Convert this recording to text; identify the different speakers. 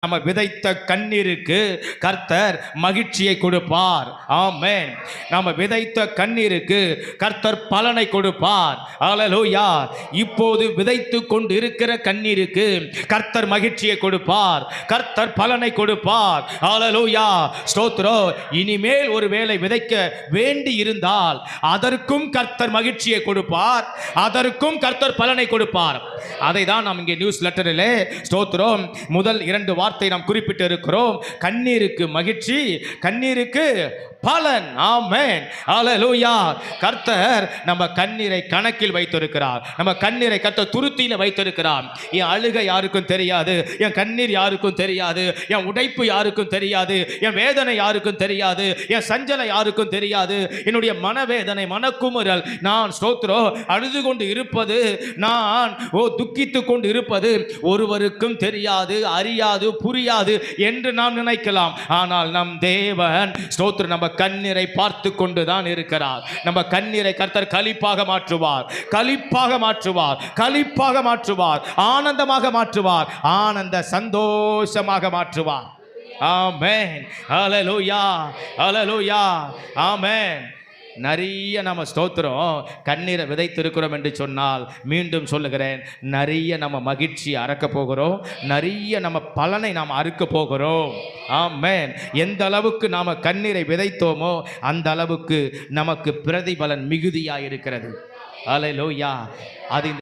Speaker 1: நம்ம விதைத்த கண்ணீருக்கு கர்த்தர் மகிழ்ச்சியை கொடுப்பார். ஆமென். நம்ம விதைத்த கண்ணீருக்கு கர்த்தர் பலனை கொடுப்பார். ஹல்லேலூயா. இப்போது விதைத்து கொண்டு இருக்கிற கண்ணீருக்கு கர்த்தர் மகிழ்ச்சியை கொடுப்பார். கர்த்தர் பலனை கொடுப்பார். ஹல்லேலூயா. ஸ்தோத்திரம். இனிமேல் ஒருவேளை விதைக்க வேண்டி இருந்தால் அதற்கும் கர்த்தர் மகிழ்ச்சியை கொடுப்பார். அதற்கும் கர்த்தர் பலனை கொடுப்பார். அதை தான் நாம் இங்கே நியூஸ் லெட்டரிலே ஸ்தோத்திரம் முதல் 2 வார்த்தை நாம் குறிப்பிட்டு இருக்கிறோம். கண்ணீருக்கு மகிழ்ச்சி, கண்ணீருக்கு பலன். ஆமென். ஹல்லேலூயா. கர்த்தர் நம்ம கண்ணீரை கணக்கில் வைத்திருக்கிறார். நம்ம கண்ணீரை கர்த்தர் துருத்தியில வைத்திருக்கிறார். என் அழுகை யாருக்கும் தெரியாது, என் கண்ணீர் யாருக்கும் தெரியாது, என் உடைப்பு யாருக்கும் தெரியாது, என் வேதனை யாருக்கும் தெரியாது, என் சஞ்சலம் யாருக்கும் தெரியாது, என்னுடைய மனவேதனை மனக்குமுறல் நான் ஸ்தோத்திரம் அழுது கொண்டு இருப்பது, நான் துக்கித்து கொண்டு இருப்பது ஒருவருக்கும் தெரியாது, அறியாது, புரியாது என்று நாம் நினைக்கலாம். ஆனால் நம் தேவன் ஸ்தோத்திரம் நம்ம கண்ணீரை பார்த்து கொண்டுதான் இருக்கிறார். நம்ம கண்ணீரை கர்த்தர் களிப்பாக மாற்றுவார், களிப்பாக மாற்றுவார், களிப்பாக மாற்றுவார், ஆனந்தமாக மாற்றுவார், ஆனந்த சந்தோஷமாக மாற்றுவார். ஆமென். ஹல்லேலூயா. ஹல்லேலூயா. ஆமென். நிறைய நம்ம ஸ்தோத்திரம் கண்ணீரை விதைத்திருக்கிறோம் என்று சொன்னால், மீண்டும் சொல்லுகிறேன், நிறைய நம்ம மகிழ்ச்சி அறக்க போகிறோம், நிறைய நம்ம பலனை நாம் அறுக்க போகிறோம். ஆமென். எந்த அளவுக்கு நாம் கண்ணீரை விதைத்தோமோ அந்த அளவுக்கு நமக்கு பிரதிபலன் மிகுதியாக இருக்கிறது. ஹல்லேலூயா. அது